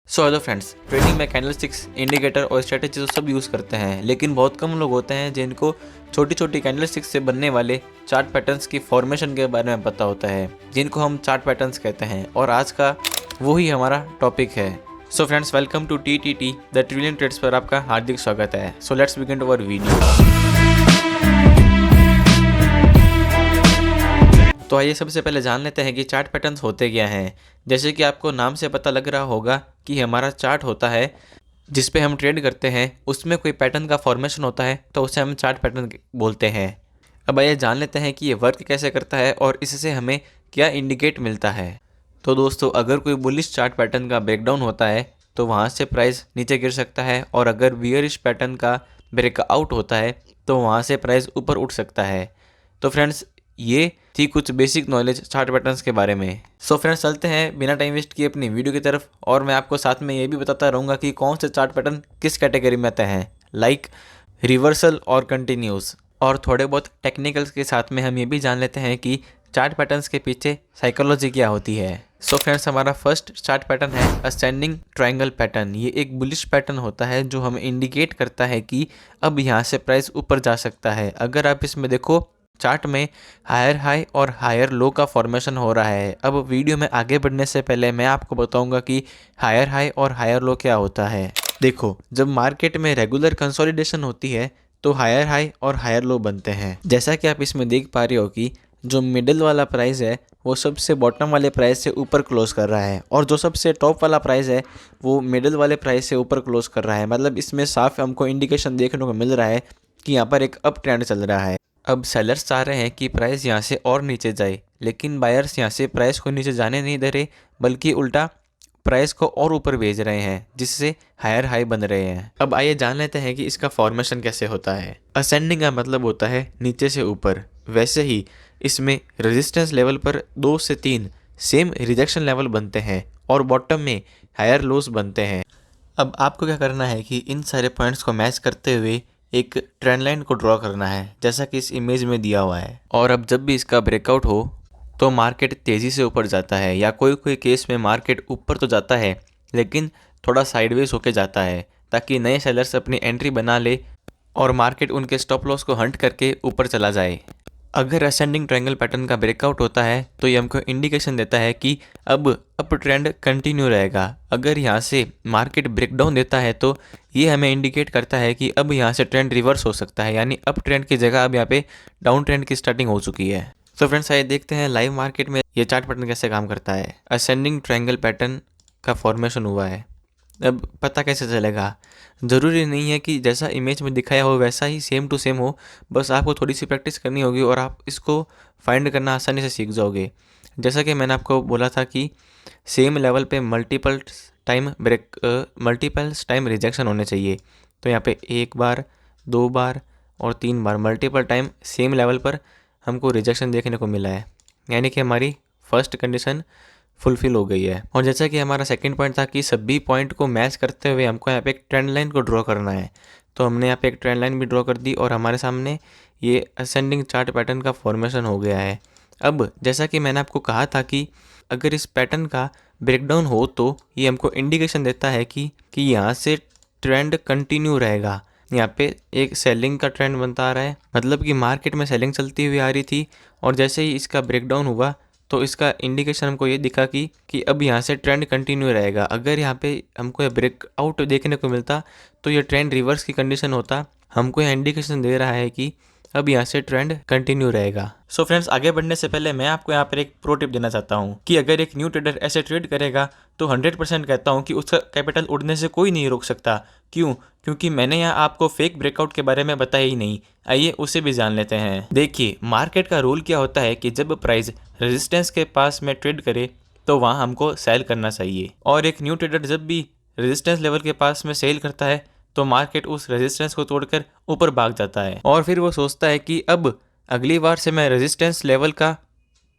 So hello friends, trading में candlesticks, indicator और strategy तो सब यूज़ करते हैं, लेकिन बहुत कम लोग होते हैं जिनको छोटी छोटी कैंडलस्टिक्स से बनने वाले चार्ट पैटर्न्स की फॉर्मेशन के बारे में पता होता है, जिनको हम चार्ट पैटर्न्स कहते हैं। और आज का वही हमारा टॉपिक है। So friends, welcome to TTT the trillion trades पर आपका हार्दिक स्वागत है। So let's begin our video. तो आइए सबसे पहले जान लेते हैं कि चार्ट पैटर्न्स होते क्या हैं। जैसे कि आपको नाम से पता लग रहा होगा कि हमारा चार्ट होता है जिस पे हम ट्रेड करते हैं, उसमें कोई पैटर्न का फॉर्मेशन होता है तो उसे हम चार्ट पैटर्न बोलते हैं। अब आइए जान लेते हैं कि ये वर्क कैसे करता है और इससे हमें क्या इंडिकेट मिलता है। तो दोस्तों, अगर कोई बुलिश चार्ट पैटर्न का ब्रेकडाउन होता है तो वहाँ से प्राइस नीचे गिर सकता है, और अगर बियरिश पैटर्न का ब्रेकआउट होता है तो वहाँ से प्राइस ऊपर उठ सकता है। तो फ्रेंड्स, ये थी कुछ बेसिक नॉलेज चार्ट पैटर्न्स के बारे में। सो फ्रेंड्स, चलते हैं बिना टाइम वेस्ट किए अपनी वीडियो की तरफ, और मैं आपको साथ में ये भी बताता रहूँगा कि कौन से चार्ट पैटर्न किस कैटेगरी में आते हैं, लाइक रिवर्सल और कंटिन्यूस। और थोड़े बहुत टेक्निकल्स के साथ में हम ये भी जान लेते हैं कि चार्ट पैटर्न्स के पीछे साइकोलॉजी क्या होती है। सो फ्रेंड्स, हमारा फर्स्ट चार्ट पैटर्न है असेंडिंग ट्रायंगल पैटर्न। ये एक बुलिश पैटर्न होता है जो हमें इंडिकेट करता है कि अब यहाँ से प्राइस ऊपर जा सकता है। अगर आप इसमें देखो, चार्ट में हायर हाई और हायर लो का फॉर्मेशन हो रहा है। अब वीडियो में आगे बढ़ने से पहले मैं आपको बताऊंगा कि हायर हाई और हायर लो क्या होता है। देखो, जब मार्केट में रेगुलर कंसोलिडेशन होती है तो हायर हाई और हायर लो बनते हैं। जैसा कि आप इसमें देख पा रहे हो कि जो मिडिल वाला प्राइस है वो सबसे बॉटम वाले प्राइस से ऊपर क्लोज कर रहा है, और जो सबसे टॉप वाला प्राइस है वो मिडिल वाले प्राइस से ऊपर क्लोज कर रहा है। मतलब इसमें साफ हमको इंडिकेशन देखने को मिल रहा है कि यहाँ पर एक अप ट्रेंड चल रहा है। अब सेलर्स चाह रहे हैं कि प्राइस यहाँ से और नीचे जाए, लेकिन बायर्स यहाँ से प्राइस को नीचे जाने नहीं दे रहे, बल्कि उल्टा प्राइस को और ऊपर भेज रहे हैं, जिससे हायर हाई बन रहे हैं। अब आइए जान लेते हैं कि इसका फॉर्मेशन कैसे होता है। असेंडिंग का मतलब होता है नीचे से ऊपर, वैसे ही इसमें रेजिस्टेंस लेवल पर 2 से 3 सेम रिजेक्शन लेवल बनते हैं और बॉटम में हायर लोस बनते हैं। अब आपको क्या करना है कि इन सारे पॉइंट्स को मैच करते हुए एक ट्रेंड लाइन को ड्रॉ करना है, जैसा कि इस इमेज में दिया हुआ है। और अब जब भी इसका ब्रेकआउट हो तो मार्केट तेज़ी से ऊपर जाता है, या कोई कोई केस में मार्केट ऊपर तो जाता है लेकिन थोड़ा साइडवेज होके जाता है, ताकि नए सेलर्स अपनी एंट्री बना ले और मार्केट उनके स्टॉप लॉस को हंट करके ऊपर चला जाए। अगर असेंडिंग ट्रायंगल पैटर्न का ब्रेकआउट होता है तो ये हमको इंडिकेशन देता है कि अब अप ट्रेंड कंटिन्यू रहेगा। अगर यहाँ से मार्केट ब्रेकडाउन देता है तो ये हमें इंडिकेट करता है कि अब यहाँ से ट्रेंड रिवर्स हो सकता है, यानी अप ट्रेंड की जगह अब यहाँ पे डाउन ट्रेंड की स्टार्टिंग हो चुकी है। तो फ्रेंड्स, आइए देखते हैं लाइव मार्केट में ये चार्ट पैटर्न कैसे काम करता है। असेंडिंग ट्रायंगल पैटर्न का फॉर्मेशन हुआ है। अब पता कैसे चलेगा? ज़रूरी नहीं है कि जैसा इमेज में दिखाया हो वैसा ही सेम टू सेम हो, बस आपको थोड़ी सी प्रैक्टिस करनी होगी और आप इसको फाइंड करना आसानी से सीख जाओगे। जैसा कि मैंने आपको बोला था कि सेम लेवल पे मल्टीपल टाइम रिजेक्शन होने चाहिए। तो यहाँ पे 1 बार, 2 बार और 3 बार मल्टीपल टाइम सेम लेवल पर हमको रिजेक्शन देखने को मिला है, यानी कि हमारी फर्स्ट कंडीशन फुलफिल हो गई है। और जैसा कि हमारा सेकंड पॉइंट था कि सभी पॉइंट को मैच करते हुए हमको यहाँ पे एक ट्रेंड लाइन को ड्रॉ करना है, तो हमने यहाँ पे एक ट्रेंड लाइन भी ड्रॉ कर दी और हमारे सामने ये असेंडिंग चार्ट पैटर्न का फॉर्मेशन हो गया है। अब जैसा कि मैंने आपको कहा था कि अगर इस पैटर्न का ब्रेकडाउन हो तो ये हमको इंडिकेशन देता है कि यहाँ से ट्रेंड कंटिन्यू रहेगा। यहाँ पे एक सेलिंग का ट्रेंड बनता आ रहा है, मतलब कि मार्केट में सेलिंग चलती हुई आ रही थी, और जैसे ही इसका ब्रेकडाउन हुआ तो इसका इंडिकेशन हमको ये दिखा कि अब यहाँ से ट्रेंड कंटिन्यू रहेगा। अगर यहाँ पे हमको ये ब्रेकआउट देखने को मिलता तो ये ट्रेंड रिवर्स की कंडीशन होता। हमको यह इंडिकेशन दे रहा है कि अब यहाँ से ट्रेंड कंटिन्यू रहेगा। सो फ्रेंड्स, आगे बढ़ने से पहले मैं आपको यहाँ पर एक प्रो टिप देना चाहता हूँ कि अगर एक न्यू ट्रेडर ऐसे ट्रेड करेगा तो 100% कहता हूँ कि उसका कैपिटल उड़ने से कोई नहीं रोक सकता। क्यों? क्योंकि मैंने यहाँ आपको फेक ब्रेकआउट के बारे में बताया ही नहीं। आइए उसे भी जान लेते हैं। देखिए, मार्केट का रूल क्या होता है कि जब प्राइस रेजिस्टेंस के पास में ट्रेड करे तो वहाँ हमको सेल करना चाहिए, और एक न्यू ट्रेडर जब भी रेजिस्टेंस लेवल के पास में सेल करता है तो मार्केट उस रेजिस्टेंस को तोड़कर ऊपर भाग जाता है, और फिर वो सोचता है कि अब अगली बार से मैं रेजिस्टेंस लेवल का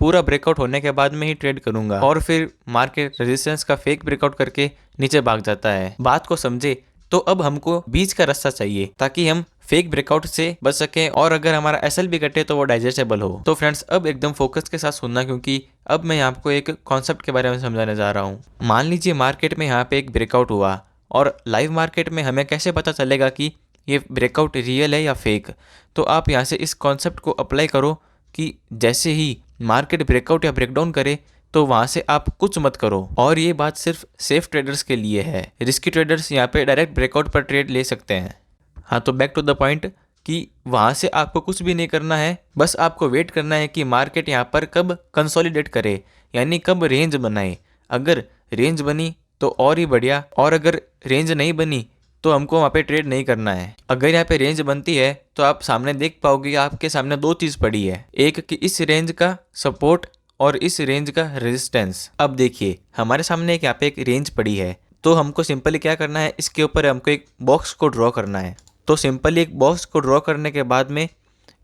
पूरा ब्रेकआउट होने के बाद में ही ट्रेड करूंगा, और फिर मार्केट रेजिस्टेंस का फेक ब्रेकआउट करके नीचे भाग जाता है। बात को समझे तो अब हमको बीच का रास्ता चाहिए ताकि हम फेक ब्रेकआउट से बच सकें और अगर हमारा एसएल भी कटे तो वो डाइजेस्टेबल हो। तो फ्रेंड्स अब एकदम फोकस के साथ सुनना, क्योंकि अब मैं आपको एक कॉन्सेप्ट के बारे में समझाने जा रहा हूँ। मान लीजिए मार्केट में यहाँ पे एक ब्रेकआउट हुआ और लाइव मार्केट में हमें कैसे पता चलेगा कि ये ब्रेकआउट रियल है या फेक। तो आप यहाँ से इस कॉन्सेप्ट को अप्लाई करो कि जैसे ही मार्केट ब्रेकआउट या ब्रेकडाउन करे तो वहाँ से आप कुछ मत करो। और ये बात सिर्फ सेफ ट्रेडर्स के लिए है, रिस्की ट्रेडर्स यहाँ पे डायरेक्ट ब्रेकआउट पर ट्रेड ले सकते हैं। हाँ, तो बैक टू द पॉइंट कि वहाँ से आपको कुछ भी नहीं करना है, बस आपको वेट करना है कि मार्केट यहाँ पर कब कंसोलिडेट करे, यानी कब रेंज बनाए। अगर रेंज बनी तो और ही बढ़िया, और अगर रेंज नहीं बनी तो हमको वहाँ पे ट्रेड नहीं करना है। अगर यहाँ पे रेंज बनती है तो आप सामने देख पाओगे, आपके सामने दो चीज़ पड़ी है, एक कि इस रेंज का सपोर्ट और इस रेंज का रेजिस्टेंस। अब देखिए हमारे सामने यहाँ पे एक रेंज पड़ी है, तो हमको सिंपली क्या करना है, इसके ऊपर हमको एक बॉक्स को ड्रॉ करना है। तो सिंपली एक बॉक्स को ड्रॉ करने के बाद में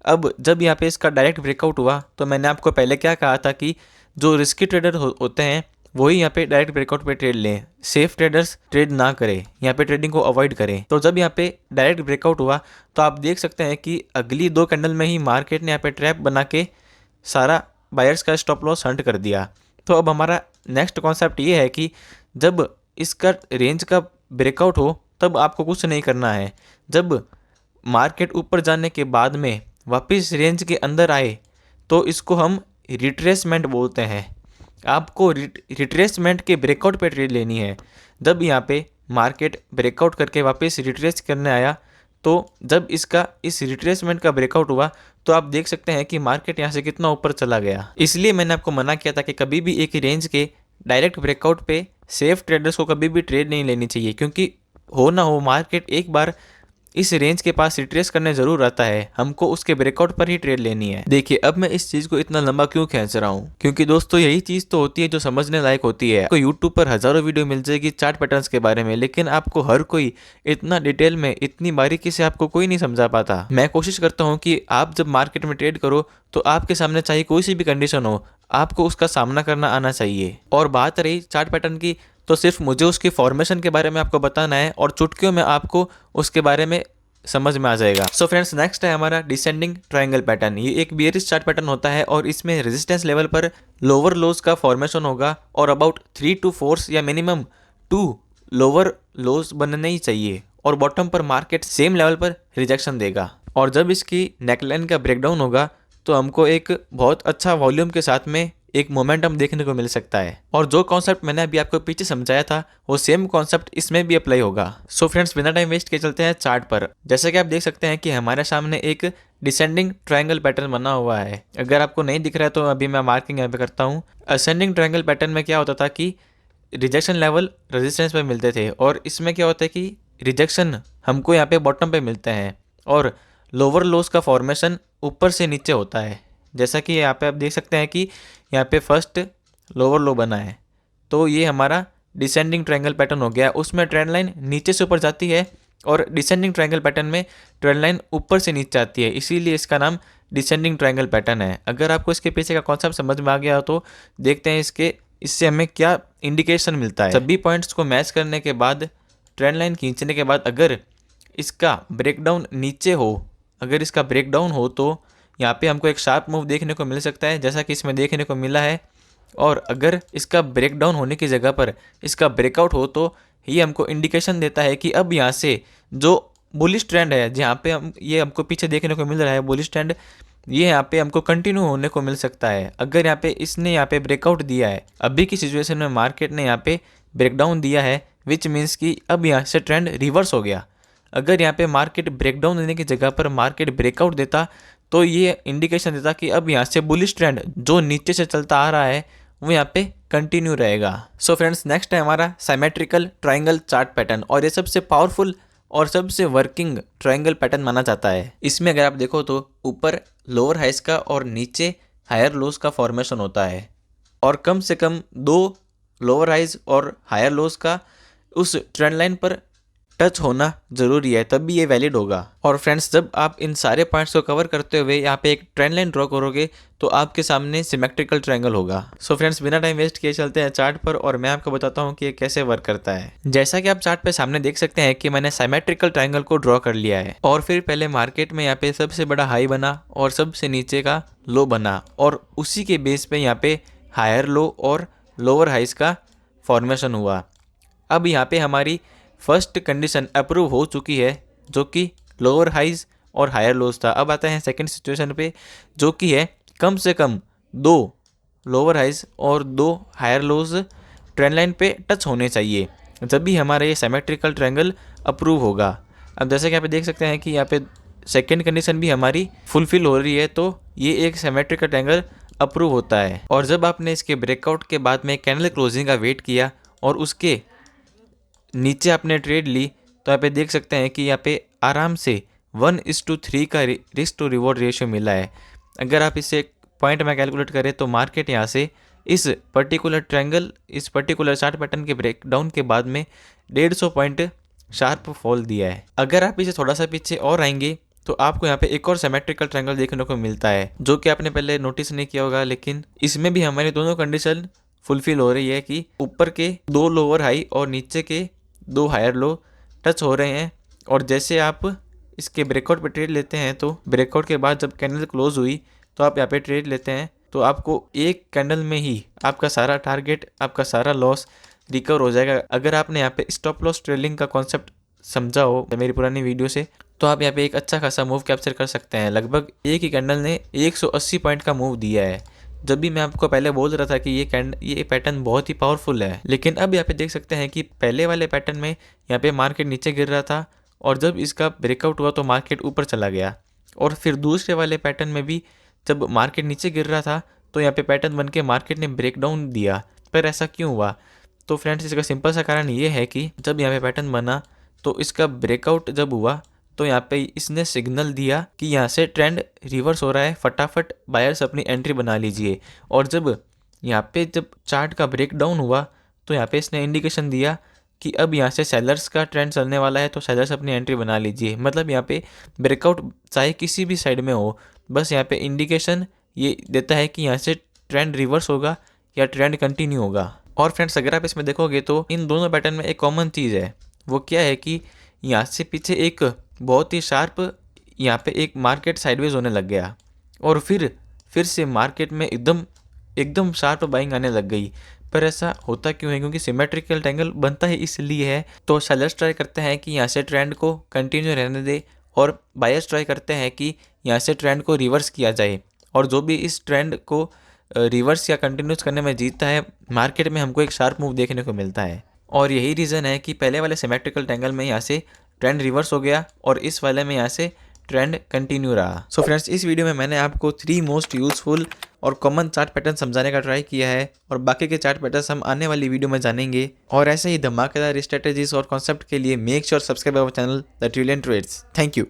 अब जब यहाँ पे इसका डायरेक्ट ब्रेकआउट हुआ तो मैंने आपको पहले क्या कहा था कि जो रिस्की ट्रेडर होते हैं वही यहाँ पे डायरेक्ट ब्रेकआउट पे ट्रेड लें, सेफ ट्रेडर्स ट्रेड ना करें, यहाँ पे ट्रेडिंग को अवॉइड करें। तो जब यहाँ पे डायरेक्ट ब्रेकआउट हुआ तो आप देख सकते हैं कि अगली 2 कैंडल में ही मार्केट ने यहाँ पे ट्रैप बना के सारा बायर्स का स्टॉप लॉस हंट कर दिया। तो अब हमारा नेक्स्ट कॉन्सेप्ट ये है कि जब इसका रेंज का ब्रेकआउट हो तब आपको कुछ नहीं करना है। जब मार्केट ऊपर जाने के बाद में वापस रेंज के अंदर आए तो इसको हम रिट्रेसमेंट बोलते हैं। आपको रिट्रेसमेंट के ब्रेकआउट पे ट्रेड लेनी है। जब यहाँ पे मार्केट ब्रेकआउट करके वापस रिट्रेस करने आया तो जब इसका इस रिट्रेसमेंट का ब्रेकआउट हुआ तो आप देख सकते हैं कि मार्केट यहाँ से कितना ऊपर चला गया। इसलिए मैंने आपको मना किया था कि कभी भी एक रेंज के डायरेक्ट ब्रेकआउट पे सेफ ट्रेडर्स को कभी भी ट्रेड नहीं लेनी चाहिए, क्योंकि हो ना हो मार्केट एक बार इस रेंज के पास रिट्रेस करने जरूर आता है, हमको उसके ब्रेकआउट पर ही ट्रेड लेनी है। देखिए अब मैं इस चीज को इतना लंबा क्यों खींच रहा हूँ, क्योंकि दोस्तों यही चीज तो होती है जो समझने लायक होती है। आपको यूट्यूब पर हजारों वीडियो मिल जाएगी चार्ट पैटर्न्स के बारे में, लेकिन आपको हर कोई इतना डिटेल में इतनी बारीकी से आपको कोई नहीं समझा पाता। मैं कोशिश करता हूँ कि आप जब मार्केट में ट्रेड करो तो आपके सामने चाहे कोई सी भी कंडीशन हो, आपको उसका सामना करना आना चाहिए। और बात रही चार्ट पैटर्न की, तो सिर्फ मुझे उसकी फॉर्मेशन के बारे में आपको बताना है और चुटकियों में आपको उसके बारे में समझ में आ जाएगा। सो फ्रेंड्स नेक्स्ट है हमारा डिसेंडिंग ट्रायंगल पैटर्न। ये एक बियरिश चार्ट पैटर्न होता है और इसमें रेजिस्टेंस लेवल पर लोअर लोज का फॉर्मेशन होगा और अबाउट 3 to 4 या मिनिमम 2 लोअर लोज बनने ही चाहिए और बॉटम पर मार्केट सेम लेवल पर रिजेक्शन देगा। और जब इसकी नेकलाइन का ब्रेकडाउन होगा तो हमको एक बहुत अच्छा वॉल्यूम के साथ में एक मोमेंटम देखने को मिल सकता है। और जो कॉन्सेप्ट मैंने अभी आपको पीछे समझाया था वो सेम कॉन्सेप्ट इसमें भी अप्लाई होगा। सो फ्रेंड्स बिना टाइम वेस्ट के चलते हैं चार्ट पर। जैसे कि आप देख सकते हैं कि हमारे सामने एक डिसेंडिंग ट्रायंगल पैटर्न बना हुआ है। अगर आपको नहीं दिख रहा है तो अभी मैं मार्किंग यहाँ पे करता हूँ। असेंडिंग ट्रायंगल पैटर्न में क्या होता था कि रिजेक्शन लेवल रेजिस्टेंस पे मिलते थे और इसमें क्या होता है कि रिजेक्शन हमको यहाँ पे बॉटम पे मिलते हैं और लोअर लोज का फॉर्मेशन ऊपर से नीचे होता है। जैसा कि यहाँ पे आप देख सकते हैं कि यहाँ पे फर्स्ट लोअर लो बना है, तो ये हमारा डिसेंडिंग ट्रायंगल पैटर्न हो गया। उसमें ट्रेंड लाइन नीचे से ऊपर जाती है और डिसेंडिंग ट्रायंगल पैटर्न में ट्रेंड लाइन ऊपर से नीचे आती है, इसीलिए इसका नाम डिसेंडिंग ट्रायंगल पैटर्न है। अगर आपको इसके पीछे का कॉन्सेप्ट समझ में आ गया तो देखते हैं इससे हमें क्या इंडिकेशन मिलता है। सभी पॉइंट्स को मैच करने के बाद ट्रेंड लाइन खींचने के बाद अगर इसका ब्रेकडाउन नीचे हो, अगर इसका ब्रेकडाउन हो तो यहाँ पे हमको एक शार्प मूव देखने को मिल सकता है, जैसा कि इसमें देखने को मिला है। और अगर इसका ब्रेकडाउन होने की जगह पर इसका ब्रेकआउट हो तो ये हमको इंडिकेशन देता है कि अब यहाँ से जो बुलिश ट्रेंड है, जहाँ पे ये हमको पीछे देखने को मिल रहा है बुलिश ट्रेंड, ये यहाँ पे हमको कंटिन्यू होने को मिल सकता है। अगर यहाँ पे इसने यहाँ पे ब्रेकआउट दिया है, अभी की सिचुएशन में मार्केट ने यहाँ पे ब्रेकडाउन दिया है, विच मीन्स कि अब यहाँ से ट्रेंड रिवर्स हो गया। अगर यहाँ पे मार्केट ब्रेकडाउन देने की जगह पर मार्केट ब्रेकआउट देता तो ये इंडिकेशन देता कि अब यहाँ से बुलिश ट्रेंड जो नीचे से चलता आ रहा है वो यहाँ पे कंटिन्यू रहेगा। सो फ्रेंड्स नेक्स्ट है हमारा सिमेट्रिकल ट्रायंगल चार्ट पैटर्न और ये सबसे पावरफुल और सबसे वर्किंग ट्रायंगल पैटर्न माना जाता है। इसमें अगर आप देखो तो ऊपर लोअर हाइस का और नीचे हायर लोज का फॉर्मेशन होता है और कम से कम 2 लोअर हाइज और हायर लोज का उस ट्रेंड लाइन पर टच होना जरूरी है, तब भी ये वैलिड होगा। और फ्रेंड्स, जब आप इन सारे पॉइंट्स को कवर करते हुए यहाँ पे एक ट्रेंड लाइन ड्रॉ करोगे तो आपके सामने सिमेट्रिकल ट्रायंगल होगा। सो फ्रेंड्स, बिना टाइम वेस्ट किए चलते हैं चार्ट पर और मैं आपको बताता हूँ कि ये कैसे वर्क करता है। जैसा कि आप चार्ट पे सामने देख सकते हैं कि मैंने सिमेट्रिकल ट्रायंगल को ड्रॉ कर लिया है और फिर पहले मार्केट में यहाँ पे सबसे बड़ा हाई बना और सबसे नीचे का लो बना और उसी के बेस पे यहाँ पे हायर लो और लोअर हाइज का फॉर्मेशन हुआ। अब यहाँ पे हमारी फर्स्ट कंडीशन अप्रूव हो चुकी है जो कि लोअर हाइज और हायर लोज था। अब आता है सेकंड सिचुएशन पे जो कि है कम से कम 2 लोअर हाइज और 2 हायर लोज ट्रेंड लाइन पे टच होने चाहिए, जब भी हमारा ये सिमेट्रिकल ट्रायंगल अप्रूव होगा। अब जैसे कि आप देख सकते हैं कि यहाँ पे सेकेंड कंडीशन भी हमारी फुलफिल हो रही है, तो ये एक सिमेट्रिकल ट्रायंगल अप्रूव होता है। और जब आपने इसके ब्रेकआउट के बाद में कैंडल क्लोजिंग का वेट किया और उसके नीचे आपने ट्रेड ली तो यहाँ पे देख सकते हैं कि यहाँ पे आराम से 1:3 का रिस्क टू रिवॉर्ड रेशियो मिला है। अगर आप इसे पॉइंट में कैलकुलेट करें तो मार्केट यहाँ से इस पर्टिकुलर ट्रायंगल, इस पर्टिकुलर चार्ट पैटर्न के ब्रेकडाउन के बाद में 150 पॉइंट शार्प फॉल दिया है। अगर आप इसे थोड़ा सा पीछे और आएंगे तो आपको यहाँ पे एक और सिमेट्रिकल ट्रायंगल देखने को मिलता है जो कि आपने पहले नोटिस नहीं किया होगा, लेकिन इसमें भी हमारी दोनों कंडीशन फुलफिल हो रही है कि ऊपर के 2 लोअर हाई और नीचे के 2 हायर लो टच हो रहे हैं। और जैसे आप इसके ब्रेकआउट पे ट्रेड लेते हैं तो ब्रेकआउट के बाद जब कैंडल क्लोज हुई तो आप यहाँ पे ट्रेड लेते हैं तो आपको एक कैंडल में ही आपका सारा टारगेट, आपका सारा लॉस रिकवर हो जाएगा। अगर आपने यहाँ पे स्टॉप लॉस ट्रेलिंग का कॉन्सेप्ट समझा हो मेरी पुरानी वीडियो से तो आप यहाँ पे एक अच्छा खासा मूव कैप्चर कर सकते हैं। लगभग एक ही कैंडल ने 180 पॉइंट का मूव दिया है। जब भी मैं आपको पहले बोल रहा था कि ये पैटर्न बहुत ही पावरफुल है, लेकिन अब यहाँ पे देख सकते हैं कि पहले वाले पैटर्न में यहाँ पे मार्केट नीचे गिर रहा था और जब इसका ब्रेकआउट हुआ तो मार्केट ऊपर चला गया। और फिर दूसरे वाले पैटर्न में भी जब मार्केट नीचे गिर रहा था तो यहाँ पे पैटर्न बन के मार्केट ने ब्रेकडाउन दिया। पर ऐसा क्यों हुआ? तो फ्रेंड्स, इसका सिंपल सा कारण ये है कि जब यहाँ पे पैटर्न बना तो इसका ब्रेकआउट जब हुआ तो यहाँ पे इसने सिग्नल दिया कि यहाँ से ट्रेंड रिवर्स हो रहा है, फटाफट बायर्स अपनी एंट्री बना लीजिए। और जब यहाँ पे जब चार्ट का ब्रेकडाउन हुआ तो यहाँ पे इसने इंडिकेशन दिया कि अब यहाँ से सेलर्स का ट्रेंड चलने वाला है, तो सेलर्स अपनी एंट्री बना लीजिए। मतलब यहाँ पे ब्रेकआउट चाहे किसी भी साइड में हो, बस यहाँ पे इंडिकेशन ये देता है कि यहाँ से ट्रेंड रिवर्स होगा या ट्रेंड कंटिन्यू होगा। और फ्रेंड्स, अगर आप इसमें देखोगे तो इन दोनों पैटर्न में एक कॉमन चीज़ है, वो क्या है कि यहाँ से पीछे एक बहुत ही शार्प यहाँ पे एक मार्केट साइडवेज होने लग गया और फिर से मार्केट में एकदम शार्प बाइंग आने लग गई। पर ऐसा होता क्यों है? क्योंकि सिमेट्रिकल ट्रायंगल बनता है इसलिए है। तो सेलर्स ट्राई करते हैं कि यहाँ से ट्रेंड को कंटिन्यू रहने दे और बायर्स ट्राई करते हैं कि यहाँ से ट्रेंड को रिवर्स किया जाए। और जो भी इस ट्रेंड को रिवर्स या कंटिन्यूस करने में जीतता है, मार्केट में हमको एक शार्प मूव देखने को मिलता है। और यही रीज़न है कि पहले वाले सिमेट्रिकल ट्रायंगल में यहाँ से ट्रेंड रिवर्स हो गया और इस वाले में यहाँ से ट्रेंड कंटिन्यू रहा। सो फ्रेंड्स, इस वीडियो में मैंने आपको 3 मोस्ट यूजफुल और कॉमन चार्ट पैटर्न समझाने का ट्राई किया है और बाकी के चार्ट पैटर्न्स हम आने वाली वीडियो में जानेंगे। और ऐसे ही धमाकेदार स्ट्रेटेजीज और कॉन्सेप्ट के लिए make sure subscribe our channel the trillion trades. Thank you.